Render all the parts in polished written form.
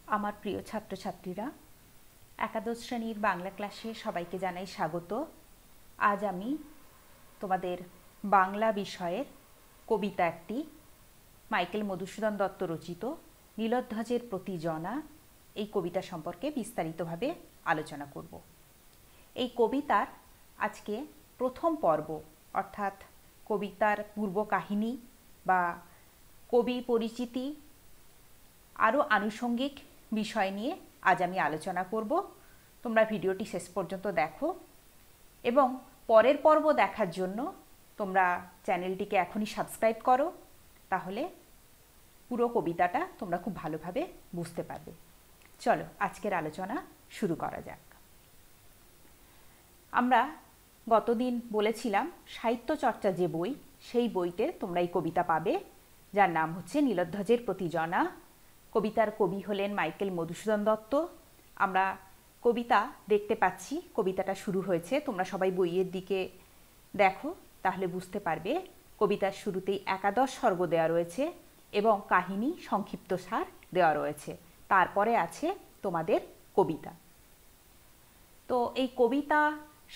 আমার প্রিয় ছাত্রছাত্রীরা, একাদশ শ্রেণীর বাংলা ক্লাসে সবাইকে জানাই স্বাগত। আজ আমি তোমাদের বাংলা বিষয়ের কবিতা একটি মাইকেল মধুসূদন দত্ত রচিত নীলধ্বজের প্রতি জনা এই কবিতা সম্পর্কে বিস্তারিতভাবে আলোচনা করব। এই কবিতার আজকে প্রথম পর্ব, অর্থাৎ কবিতার পূর্ব কাহিনী বা কবি পরিচিতি আরও আনুষঙ্গিক বিষয় নিয়ে আজ আমি আলোচনা করব। তোমরা ভিডিওটি শেষ পর্যন্ত দেখো এবং পরের পর্ব দেখার জন্য তোমরা চ্যানেলটিকে এখনই সাবস্ক্রাইব করো, তাহলে পুরো কবিতাটা তোমরা খুব ভালোভাবে বুঝতে পারবে। চলো আজকের আলোচনা শুরু করা যাক। আমরা গতদিন বলেছিলাম সাহিত্য চর্চা যে বই, সেই বইতে তোমরা এই কবিতা পাবে, যার নাম হচ্ছে নীলধ্বজের প্রতি জনা। কবিতার কবি হলেন মাইকেল মধুসূদন দত্ত। আমরা কবিতা দেখতে পাচ্ছি, কবিতাটা শুরু হয়েছে। তোমরা সবাই বইয়ের দিকে দেখো, তাহলে বুঝতে পারবে কবিতার শুরুতেই একাদশ স্বর্গ দেওয়া রয়েছে এবং কাহিনী সংক্ষিপ্ত সার দেওয়া রয়েছে। তারপরে আছে তোমাদের কবিতা। তো এই কবিতা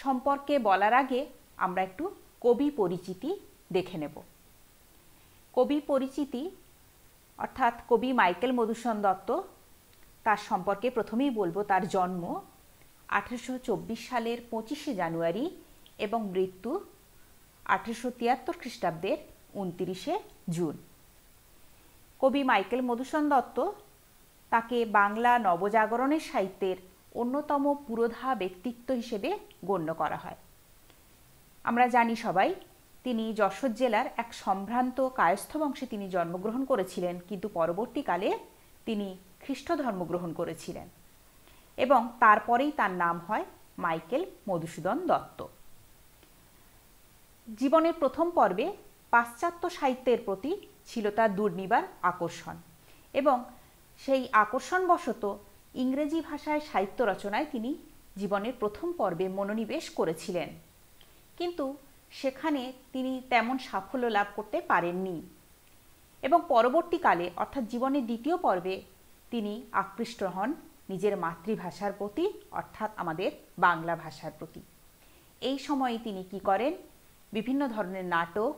সম্পর্কে বলার আগে আমরা একটু কবি পরিচিতি দেখে নেব। কবি পরিচিতি অর্থাৎ কবি মাইকেল মধুসূদন দত্ত, তার সম্পর্কে প্রথমেই বলবো তার জন্ম 1824 সালের 25শে জানুয়ারি এবং মৃত্যু 1873 খ্রিস্টাব্দের 29শে জুন। কবি মাইকেল মধুসূদন দত্ত, তাকে বাংলা নবজাগরণের সাহিত্যের অন্যতম পুরোধা ব্যক্তিত্ব হিসেবে গণ্য করা হয়। আমরা জানি সবাই, তিনি যশোর জেলার এক সম্ভ্রান্ত কায়স্থ বংশে তিনি জন্মগ্রহণ করেছিলেন, কিন্তু পরবর্তীকালে তিনি খ্রিস্ট ধর্ম গ্রহণ করেছিলেন এবং তারপরেই তার নাম হয় মাইকেল মধুসূদন দত্ত। জীবনের প্রথম পর্বে পাশ্চাত্য সাহিত্যের প্রতি ছিল তার দুর্নিবার আকর্ষণ এবং সেই আকর্ষণবশত ইংরেজি ভাষায় সাহিত্য রচনায় তিনি জীবনের প্রথম পর্বে মনোনিবেশ করেছিলেন, কিন্তু সেখানে তিনি তেমন সাফল্য লাভ করতে পারেননি এবং পরবর্তীকালে অর্থাৎ জীবনের দ্বিতীয় পর্বে তিনি আকৃষ্ট হন নিজের মাতৃভাষার প্রতি, অর্থাৎ আমাদের বাংলা ভাষার প্রতি। এই সময়ে তিনি কি করেন? বিভিন্ন ধরনের নাটক,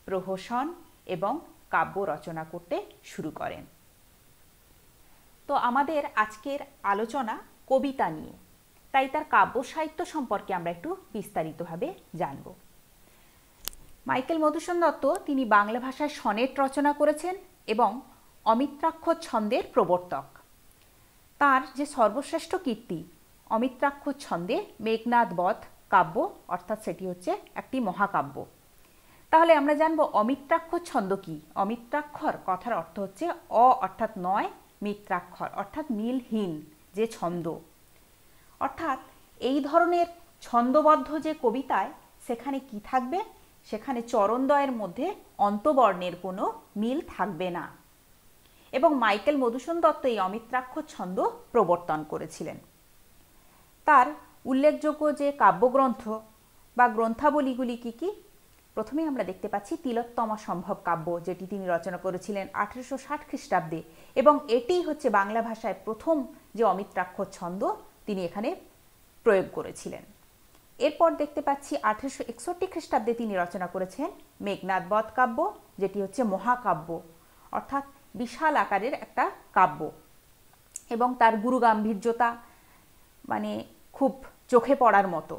প্রহসন এবং কাব্য রচনা করতে শুরু করেন। তো আমাদের আজকের আলোচনা কবিতা নিয়ে, তাই তার কাব্য সাহিত্য সম্পর্কে আমরা একটু বিস্তারিতভাবে জানব। মাইকেল মধুসূদন দত্ত তিনি বাংলা ভাষায় সনেট রচনা করেছেন এবং অমিত্রাক্ষর ছন্দের প্রবর্তক। তার যে সর্বশ্রেষ্ঠ কীর্তি, অমিত্রাক্ষর ছন্দে মেঘনাদ বধ কাব্য, অর্থাৎ সেটি হচ্ছে একটি মহাকাব্য। তাহলে আমরা জানব অমিত্রাক্ষর ছন্দ কি। অমিত্রাক্ষর কথার অর্থ হচ্ছে অ অর্থাৎ নয়, মিত্রাক্ষর অর্থাৎ মিলহীন যে ছন্দ। অর্থাৎ এই ধরনের ছন্দবদ্ধ যে কবিতায় সেখানে কি থাকবে? সেখানে চরণদ্বয়ের মধ্যে অন্তবর্ণের কোনো মিল থাকবে না এবং মাইকেল মধুসূদন দত্ত এই অমিত্রাক্ষর ছন্দ প্রবর্তন করেছিলেন। তার উল্লেখযোগ্য যে কাব্যগ্রন্থ বা গ্রন্থাবলীগুলি কি কি? প্রথমে আমরা দেখতে পাচ্ছি তিলোত্তমা সম্ভব কাব্য, যেটি তিনি রচনা করেছিলেন 1860 খ্রিস্টাব্দে এবং এটি হচ্ছে বাংলা ভাষায় প্রথম যে অমিত্রাক্ষর ছন্দ তিনি এখানে প্রয়োগ করেছিলেন। এরপর দেখতে পাচ্ছি 1861 খ্রিস্টাব্দে তিনি রচনা করেছেন মেঘনাদ বধ কাব্য, যেটি হচ্ছে মহাকাব্য অর্থাৎ বিশাল আকারের একটা কাব্য এবং তার গুরুগাম্ভীর্যতা মানে খুব চোখে পড়ার মতো।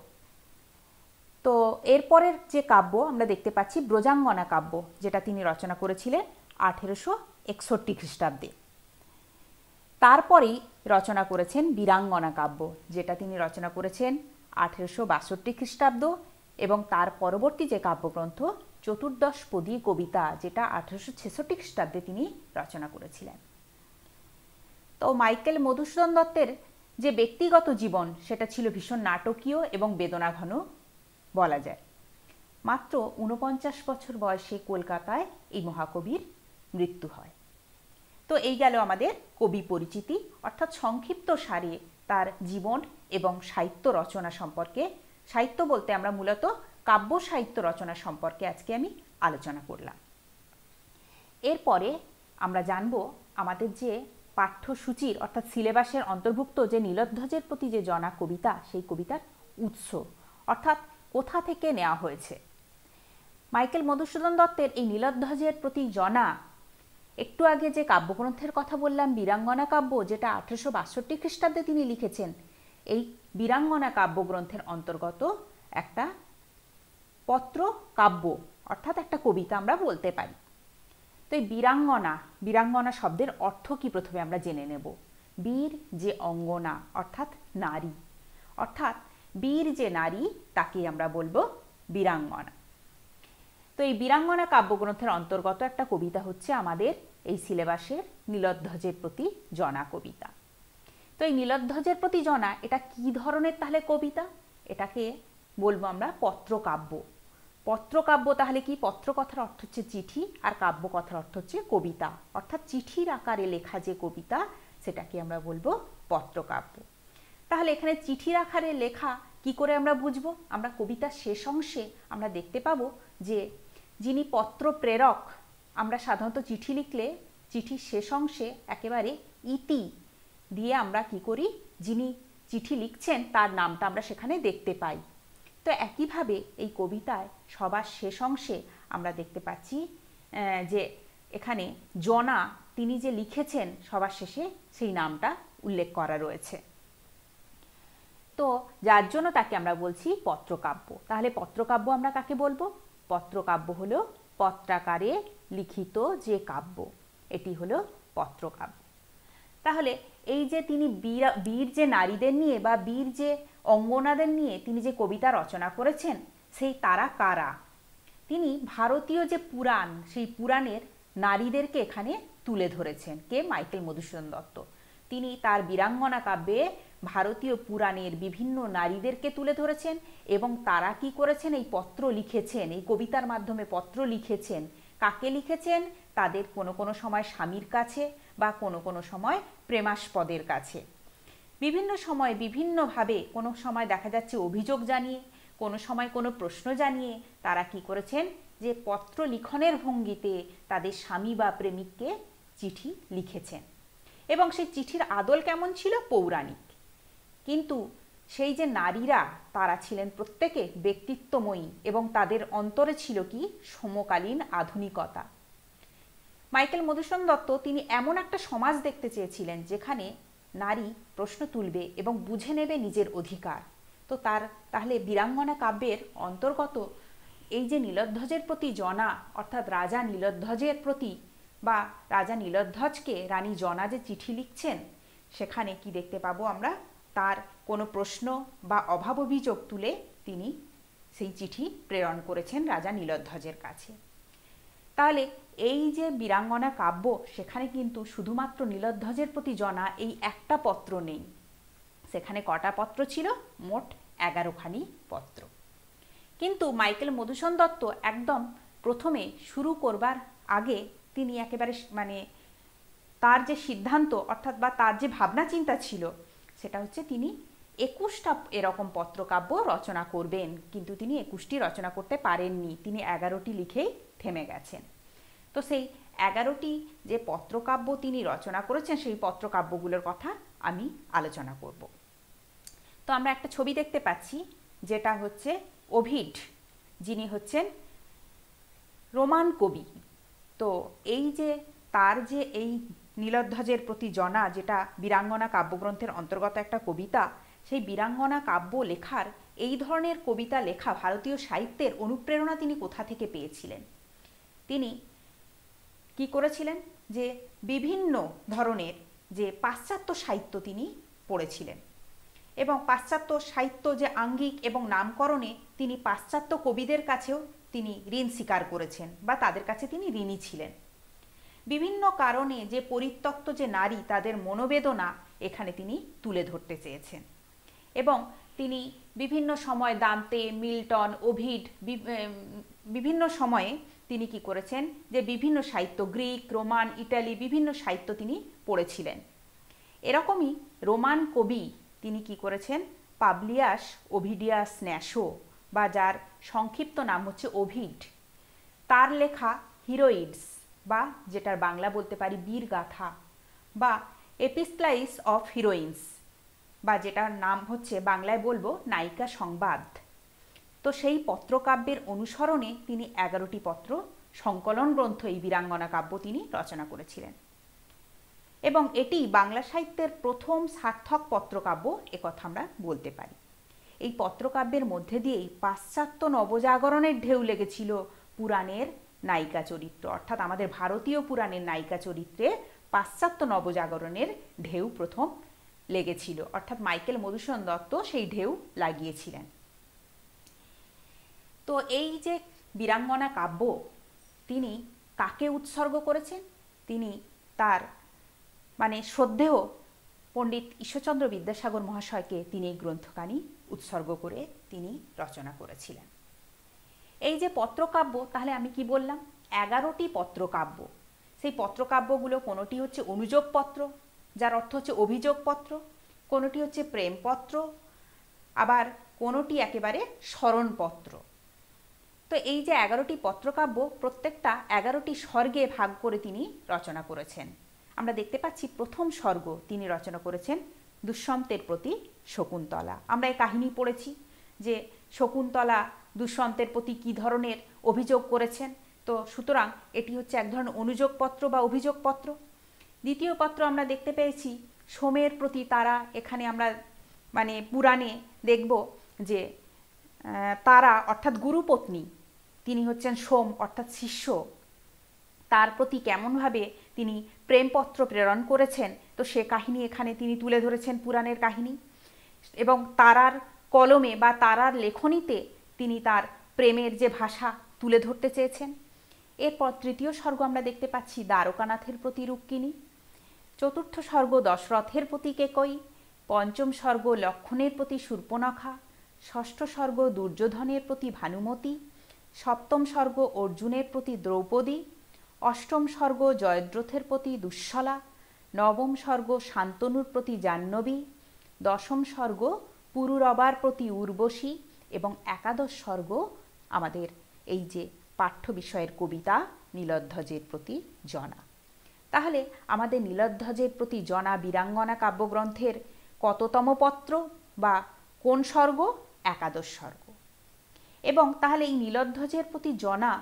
তো এরপরের যে কাব্য আমরা দেখতে পাচ্ছি ব্রজাঙ্গনা কাব্য, যেটা তিনি রচনা করেছিলেন 1861 খ্রিস্টাব্দে। তারপরেই রচনা করেছেন বীরাঙ্গনা কাব্য, যেটা তিনি রচনা করেছেন 1862 খ্রিস্টাব্দ এবং তার পরবর্তী যে কাব্যগ্রন্থ চতুর্দশপদী কবিতা, যেটা 1866 খ্রিস্টাব্দে তিনি রচনা করেছিলেন। তো মাইকেল মধুসূদন দত্তের যে ব্যক্তিগত জীবন, সেটা ছিল ভীষণ নাটকীয় এবং বেদনাঘন বলা যায়। মাত্র 49 বছর বয়সে কলকাতায় এই মহাকবির মৃত্যু হয়। তো এই গেল আমাদের কবি পরিচিতি, অর্থাৎ সংক্ষিপ্ত সারে তার জীবন এবং সাহিত্য রচনা সম্পর্কে। সাহিত্য বলতে আমরা মূলত কাব্য সাহিত্য রচনা সম্পর্কে আজকে আমি আলোচনা করলাম। এরপরে আমরা জানব আমাদের যে পাঠ্যসূচির অর্থাৎ সিলেবাসের অন্তর্ভুক্ত যে নীলধ্বজের প্রতি যে জনা কবিতা, সেই কবিতার উৎস অর্থাৎ কোথা থেকে নেওয়া হয়েছে। মাইকেল মধুসূদন দত্তের এই নীলধ্বজের প্রতি জনা, একটু আগে যে কাব্যগ্রন্থের কথা বললাম বীরাঙ্গনা কাব্য, যেটা 1862 খ্রিস্টাব্দে তিনি লিখেছেন, এই বীরাঙ্গনা কাব্যগ্রন্থের অন্তর্গত একটা পত্র কাব্য অর্থাৎ একটা কবিতা আমরা বলতে পারি। তো এই বীরাঙ্গনা শব্দের অর্থ কি প্রথমে আমরা জেনে নেব। বীর যে অঙ্গনা অর্থাৎ নারী, অর্থাৎ বীর যে নারী তাকে আমরা বলবো বীরাঙ্গনা। তো এই বীরাঙ্গনা কাব্যগ্রন্থের অন্তর্গত একটা কবিতা হচ্ছে আমাদের এই সিলেবাসের নীলধ্বজের প্রতি জনা কবিতা। তো এই নীলধ্বজের প্রতি জনা এটা কি ধরনের তাহলে কবিতা? এটাকে বলবো আমরা পত্রকাব্য। পত্রকাব্য তাহলে কি? পত্র কথার অর্থ হচ্ছে চিঠি, আর কাব্য কথার অর্থ হচ্ছে কবিতা, অর্থাৎ চিঠির আকারে লেখা যে কবিতা সেটাকে আমরা বলবো পত্রকাব্য। তাহলে এখানে চিঠির আকারে লেখা কি করে আমরা বুঝবো? আমরা কবিতার শেষ অংশে আমরা দেখতে পাবো যে যিনি পত্র প্রেরক, আমরা সাধারণত চিঠি লিখলে চিঠির শেষ অংশে একেবারে ইতি দিয়ে আমরা কি করি, যিনি চিঠি লিখছেন তার নামটা আমরা সেখানে দেখতে পাই। তো একইভাবে এই কবিতায় সবার শেষ অংশে আমরা দেখতে পাচ্ছি যে এখানে জনা তিনি যে লিখেছেন সবার শেষে সেই নামটা উল্লেখ করা রয়েছে। তো যার জন্য তাকে আমরা বলছি পত্রকাব্য। তাহলে পত্রকাব্য আমরা কাকে বলবো? পত্রকাব্য হলো পত্রাকারে লিখিত যে কাব্য, এটি হলো পত্রকাব্য। তাহলে এই যে তিনি বীর যে নারীদের নিয়ে বা বীর যে অঙ্গনাদের নিয়ে তিনি যে কবিতা রচনা করেছেন, সেই তারা কারা? তিনি ভারতীয় যে পুরাণ, সেই পুরাণের নারীদেরকে এখানে তুলে ধরেছেন। কে? মাইকেল মধুসূদন দত্ত। তিনি তার বীরাঙ্গনা কাব্যে ভারতীয় পুরাণের বিভিন্ন নারীদেরকে তুলে ধরেছেন এবং তারা কি করেছেন? এই পত্র লিখেছেন, এই কবিতার মাধ্যমে পত্র লিখেছেন। কাকে লিখেছেন? তাদের কোনো কোনো সময় স্বামীর কাছে বা কোনো কোনো সময় প্রেমাস্পদের কাছে। বিভিন্ন সময় বিভিন্নভাবে, কোনো সময় দেখা যাচ্ছে অভিযোগ জানিয়ে, কোনো সময় কোনো প্রশ্ন জানিয়ে তারা কি করেছেন? যে পত্র লিখনের ভঙ্গিতে তাদের স্বামী বা প্রেমিককে চিঠি লিখেছেন। এবং সেই চিঠির আদল কেমন ছিল? পৌরাণিক। কিন্তু সেই যে নারীরা তারা ছিলেন প্রত্যেকে ব্যক্তিত্বময়ী এবং তাদের অন্তরে ছিল কি? সমকালীন আধুনিকতা। মাইকেল মধুসূদন দত্ত তিনি এমন একটা সমাজ দেখতে চেয়েছিলেন যেখানে নারী প্রশ্ন তুলবে এবং বুঝে নেবে নিজের অধিকার। তো তাহলে বীরাঙ্গনা কাব্যের অন্তর্গত এই যে নীলধ্বজের প্রতি জনা অর্থাৎ রাজা নীলধ্বজের প্রতি বা রাজা নীলধ্বজকে রানী জনা যে চিঠি লিখছেন, সেখানে কি দেখতে পাবো আমরা? তার কোনো প্রশ্ন বা অভাব অভিযোগ তুলে তিনি সেই চিঠি প্রেরণ করেছেন রাজা নীলধ্বজের কাছে। তাহলে এই যে বীরাঙ্গনা কাব্য, সেখানে কিন্তু শুধুমাত্র নীলধ্বজের প্রতি জনা এই একটা পত্র নেই। সেখানে কটা পত্র ছিল? মোট 11খানি পত্র। কিন্তু মাইকেল মধুসূদন দত্ত একদম প্রথমে শুরু করবার আগে তিনি একেবারে তার যে সিদ্ধান্ত অর্থাৎ বা তার যে ভাবনা চিন্তা ছিল সেটা হচ্ছে তিনি 21টা এরকম পত্রকাব্য রচনা করবেন, কিন্তু তিনি 21টি রচনা করতে পারেননি। তিনি 11টি লিখেই থেমে গেছেন। তো সেই 11টি যে পত্রকাব্য তিনি রচনা করেছেন সেই পত্রকাব্যগুলোর কথা আমি আলোচনা করব। তো আমরা একটা ছবি দেখতে পাচ্ছি, যেটা হচ্ছে ওভিড, যিনি হচ্ছেন রোমান কবি। তো এই যে তার যে এই নীলধ্বজের প্রতি জনা, যেটা বীরাঙ্গনা কাব্যগ্রন্থের অন্তর্গত একটা কবিতা, সেই বীরাঙ্গনা কাব্য লেখার, এই ধরনের কবিতা লেখা ভারতীয় সাহিত্যের অনুপ্রেরণা তিনি কোথা থেকে পেয়েছিলেন? তিনি কি করেছিলেন? যে বিভিন্ন ধরনের যে পাশ্চাত্য সাহিত্য তিনি পড়েছিলেন এবং পাশ্চাত্য সাহিত্য যে আঙ্গিক এবং নামকরণে তিনি পাশ্চাত্য কবিদের কাছেও তিনি ঋণ স্বীকার করেছেন বা তাদের কাছে তিনি ঋণী ছিলেন। বিভিন্ন কারণে যে পরিত্যক্ত যে নারী, তাদের মনোবেদনা এখানে তিনি তুলে ধরতে চেয়েছেন এবং তিনি বিভিন্ন সময় দান্তে, মিল্টন, ওভিড, বিভিন্ন সময়ে তিনি কি করেছেন? যে বিভিন্ন সাহিত্য, গ্রিক, রোমান, ইটালি, বিভিন্ন সাহিত্য তিনি পড়েছিলেন। এরকমই রোমান কবি তিনি কি করেছেন? পাবলিয়াস ওভিডিয়াস ন্যাসো, বা যার সংক্ষিপ্ত নাম হচ্ছে ওভিড, তার লেখা হিরোইডস বা যেটার বাংলা বলতে পারি বীরগাথা, বা এপিস্টলাইস অফ হিরোইন্স, বা যেটার নাম হচ্ছে বাংলায় বলবো নায়িকা সংবাদ। তো সেই পত্রকাব্যের অনুসরণে তিনি 11টি পত্র সংকলন গ্রন্থ এই বীরাঙ্গনা কাব্য তিনি রচনা করেছিলেন, এবং এটি বাংলা সাহিত্যের প্রথম সার্থক পত্রকাব্য একথা আমরা বলতে পারি। এই পত্রকাব্যের মধ্যে দিয়েই পাশ্চাত্য নবজাগরণের ঢেউ লেগেছিল পুরাণের নায়িকা চরিত্র, অর্থাৎ আমাদের ভারতীয় পুরাণের নায়িকা চরিত্রে পাশ্চাত্য নবজাগরণের ঢেউ প্রথম লেগেছিল, অর্থাৎ মাইকেল মধুসূদন দত্ত সেই ঢেউ লাগিয়েছিলেন। তো এই যে বীরাঙ্গনা কাব্য তিনি কাকে উৎসর্গ করেছেন? তিনি তার শ্রদ্ধেয় পণ্ডিত ঈশ্বরচন্দ্র বিদ্যাসাগর মহাশয়কে তিনি এই গ্রন্থখানি উৎসর্গ করে তিনি রচনা করেছিলেন। এই যে পত্রকাব্য, তাহলে আমি কি বললাম? 11টি পত্রকাব্য। সেই পত্রকাব্যগুলো কোনোটি হচ্ছে অনুযোগ পত্র, যার অর্থ হচ্ছে অভিযোগ পত্র, কোনোটি হচ্ছে প্রেমপত্র, আবার কোনোটি একেবারে স্মরণপত্র। তো এই যে 11টি পত্রকাব্য প্রত্যেকটা 11টি স্বর্গে ভাগ করে তিনি রচনা করেছেন। আমরা দেখতে পাচ্ছি প্রথম স্বর্গ তিনি রচনা করেছেন দুষ্যন্তের প্রতি শকুন্তলা। আমরা এই কাহিনী পড়েছি যে শকুন্তলা দুষ্যন্তের প্রতি কী ধরনের অভিযোগ করেছেন। তো সুতরাং এটি হচ্ছে এক ধরনের অনুযোগপত্র বা অভিযোগপত্র। দ্বিতীয় পত্র আমরা দেখতে পেয়েছি সোমের প্রতি তারা। এখানে আমরা পুরাণে দেখব যে তারা অর্থাৎ গুরুপত্নী, তিনি হচ্ছেন সোম অর্থাৎ শিষ্য, তার প্রতি কেমনভাবে তিনি প্রেমপত্র প্রেরণ করেছেন, তো সে কাহিনী এখানে তিনি তুলে ধরেছেন পুরাণের কাহিনী। এবং তারার কলমে বা তারার লেখনীতে তিনি তার প্রেমের যে ভাষা তুলে ধরতে চেয়েছেন। এরপর তৃতীয় স্বর্গ আমরা দেখতে পাচ্ছি দ্বারকানাথের প্রতি রুক্মিণী, চতুর্থ স্বর্গ দশরথের প্রতি কেকয়ী, পঞ্চম স্বর্গ লক্ষ্মণের প্রতি শূর্পণখা, ষষ্ঠ স্বর্গ দুর্যোধনের প্রতি ভানুমতি, সপ্তম স্বর্গ অর্জুনের প্রতি দ্রৌপদী, অষ্টম স্বর্গ জয়দ্রথের প্রতি দুঃশলা, নবম স্বর্গ শান্তনুর প্রতি জাহ্নবী, দশম স্বর্গ পুরুরবার প্রতি উর্বশী, এবং একাদশ স্বর্গ আমাদের এই যে পাঠ্য বিষয়ের কবিতা নীলধ্বজের প্রতি জনা। তাহলে আমাদের নীলধ্বজের প্রতি জনা বীরাঙ্গনা কাব্যগ্রন্থের কততম পত্র বা কোন স্বর্গ? একাদশ স্বর্গ। এবং তাহলে এই নীলধ্বজের প্রতি জনা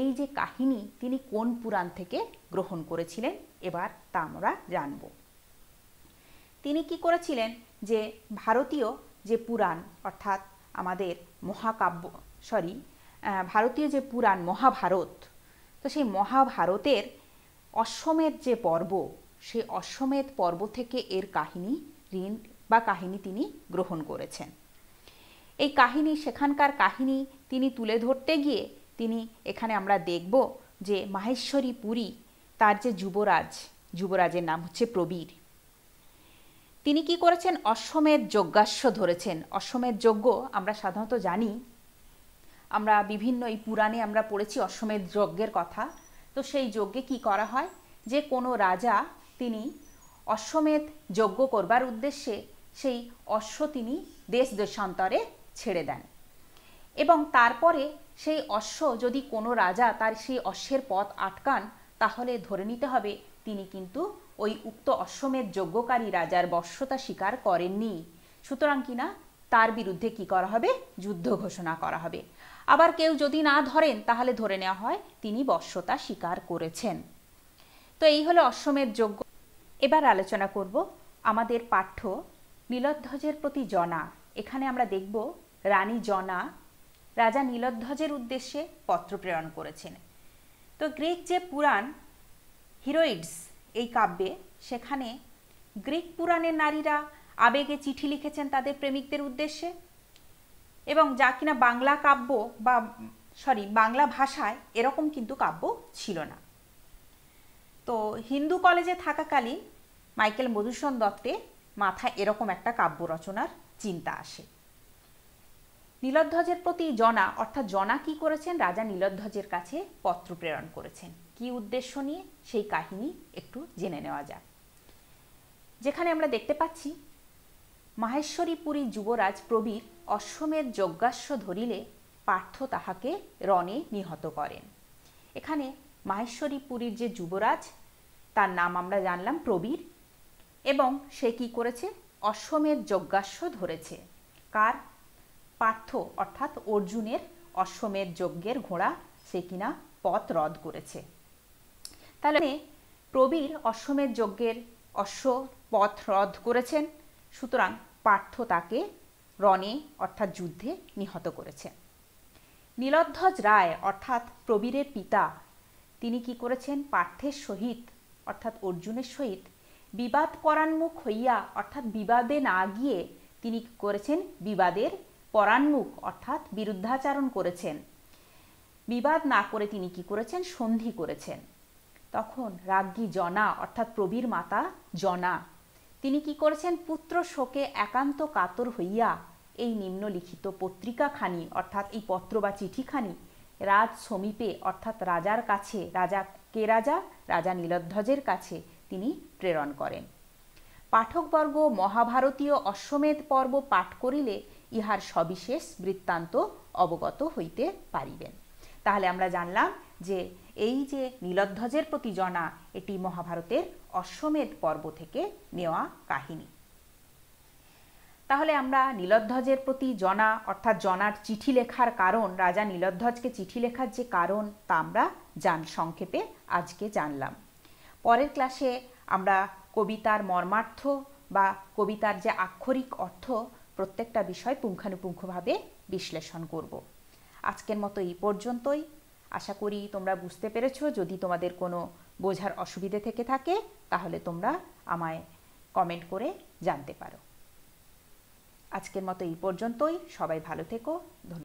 এই যে কাহিনী তিনি কোন পুরাণ থেকে গ্রহণ করেছিলেন এবার তা আমরা জানব। তিনি কি করেছিলেন যে ভারতীয় যে পুরাণ অর্থাৎ আমাদের ভারতীয় যে পুরাণ মহাভারত, তো সেই মহাভারতের অশ্বমেধ যে পর্ব, সেই অশ্বমেধ পর্ব থেকে এর কাহিনী তিনি গ্রহণ করেছেন। এই কাহিনী, সেখানকার কাহিনী তিনি তুলে ধরতে গিয়ে তিনি এখানে আমরা দেখব যে মাহেশ্বরী পুরী তার যে যুবরাজের নাম হচ্ছে প্রবীর, তিনি কি করেছেন? অশ্বমেধ যজ্ঞাস্য ধরেছেন। অশ্বমেধ যজ্ঞ আমরা সাধারণত জানি, আমরা বিভিন্ন এই পুরাণে আমরা পড়েছি অশ্বমেধ যজ্ঞের কথা। তো সেই যজ্ঞে কি করা হয় যে কোনো রাজা তিনি অশ্বমেধ যজ্ঞ করবার উদ্দেশ্যে সেই অশ্ব তিনি দেশ দেশান্তরে ছেড়ে দেন, এবং তারপরে সেই অশ্ব যদি কোনো রাজা তার সেই অশ্বের পথ আটকান, তাহলে ধরে নিতে হবে তিনি কিন্তু ওই উক্ত অশ্বমেধ যজ্ঞকারী রাজার বশ্যতা স্বীকার করেননি। সুতরাং কিনা তার বিরুদ্ধে কি করা হবে? যুদ্ধ ঘোষণা করা হবে। আবার কেউ যদি না ধরেন তাহলে ধরে নেওয়া হয় তিনি বশ্যতা স্বীকার করেছেন। তো এই হলো অশ্বমেধ যজ্ঞ। এবার আলোচনা করব আমাদের পাঠ্য নীলধ্বজের প্রতি জনা। এখানে আমরা দেখব রানী জনা রাজা নীলধ্বজের উদ্দেশ্যে পত্র প্রেরণ করেছেন। তো গ্রিক যে পুরাণ হিরোইডস এই কাব্যে, সেখানে গ্রিক পুরাণের নারীরা আবেগে চিঠি লিখেছেন তাদের প্রেমিকদের উদ্দেশ্যে, এবং যা কিনা বাংলা কাব্য বা বাংলা ভাষায় এরকম কিন্তু কাব্য ছিল না। তো হিন্দু কলেজে থাকাকালীন মাইকেল মধুসূদন দত্তের মাথায় এরকম একটা কাব্য রচনার চিন্তা আসে। নীলধ্বজের প্রতি জনা অর্থাৎ জনা কি করেছেন? রাজা নীলধ্বজের কাছে পত্র প্রেরণ করেছেন। কি উদ্দেশ্য নিয়ে সেই কাহিনী একটু জেনে নেওয়া যাক। যেখানে আমরা দেখতে পাচ্ছি মাহেশ্বরী পুরী যুবরাজ প্রবীর অশ্বমেধ যজ্ঞাস্য ধরিলে পার্থ তাহাকে রণে নিহত করেন। এখানে মাহেশ্বরী পুরীর যে যুবরাজ তার নাম আমরা জানলাম প্রবীর, এবং সে কি করেছে, অশ্বমেধ যজ্ঞাশ্ব ধরেছে। কার? পার্থ অর্থাৎ অর্জুনের অশ্বমেধ যজ্ঞের ঘোড়া সে কিনা পথ রোধ করেছে। তাহলে প্রবীর অশ্বমেধ যজ্ঞের অশ্ব পথ রোধ করেছেন, সুতরাং পার্থ তাকে রণে অর্থাৎ যুদ্ধে নিহত করেছে। নীলধ্বজ রায় অর্থাৎ প্রবীরের পিতা, তিনি কি করেছেন, পার্থের সহিত অর্থাৎ অর্জুনের সহিত বিবাদ পরান্মুখ হইয়া অর্থাৎ বিবাদে না গিয়ে তিনি কি করেছেন, বিবাদের পরান্মুখ অর্থাৎ বিরুদ্ধাচারণ করেছেন। বিবাদ না করে তিনি কি করেছেন, সন্ধি করেছেন। তখন রাজ্ঞী জনা অর্থাৎ প্রবীর মাতা জনা তিনি কি করেছেন, পুত্র শোকে একান্ত কাতর হইয়া এই নিম্নলিখিত পত্রিকাখানি অর্থাৎ এই পত্র বা চিঠিখানি রাজ সমীপে অর্থাৎ রাজার কাছে, রাজা নীলধ্বজের কাছে তিনি প্রেরণ করেন। পাঠকবর্গ মহাভারতীয় অশ্বমেধ পর্ব পাঠ করিলে ইহার সবিশেষ বৃত্তান্ত অবগত হইতে পারিবেন। তাহলে আমরা জানলাম যে এই যে নীলধ্বজের প্রতি জনা, এটি মহাভারতের অশ্বমেধ পর্ব থেকে নেওয়া কাহিনী। তাহলে আমরা নীলধ্বজের প্রতি জনা অর্থাৎ জনার চিঠি লেখার কারণ, রাজা নীলধ্বজকে চিঠি লেখার যে কারণ তা আমরা সংক্ষেপে আজকে জানলাম। পরের ক্লাসে আমরা কবিতার মর্মার্থ বা কবিতার যে আক্ষরিক অর্থ প্রত্যেকটা বিষয় পুঙ্খানুপুঙ্খভাবে বিশ্লেষণ করব। আজকের মতো এই পর্যন্তই। আশা করি তোমরা বুঝতে পেরেছো। যদি তোমাদের কোনো বোঝার অসুবিধে থেকে থাকে তাহলে তোমরা আমায় কমেন্ট করে জানতে পারো। আজকের মতো এই পর্যন্তই। সবাই ভালো থেকো। ধন্যবাদ।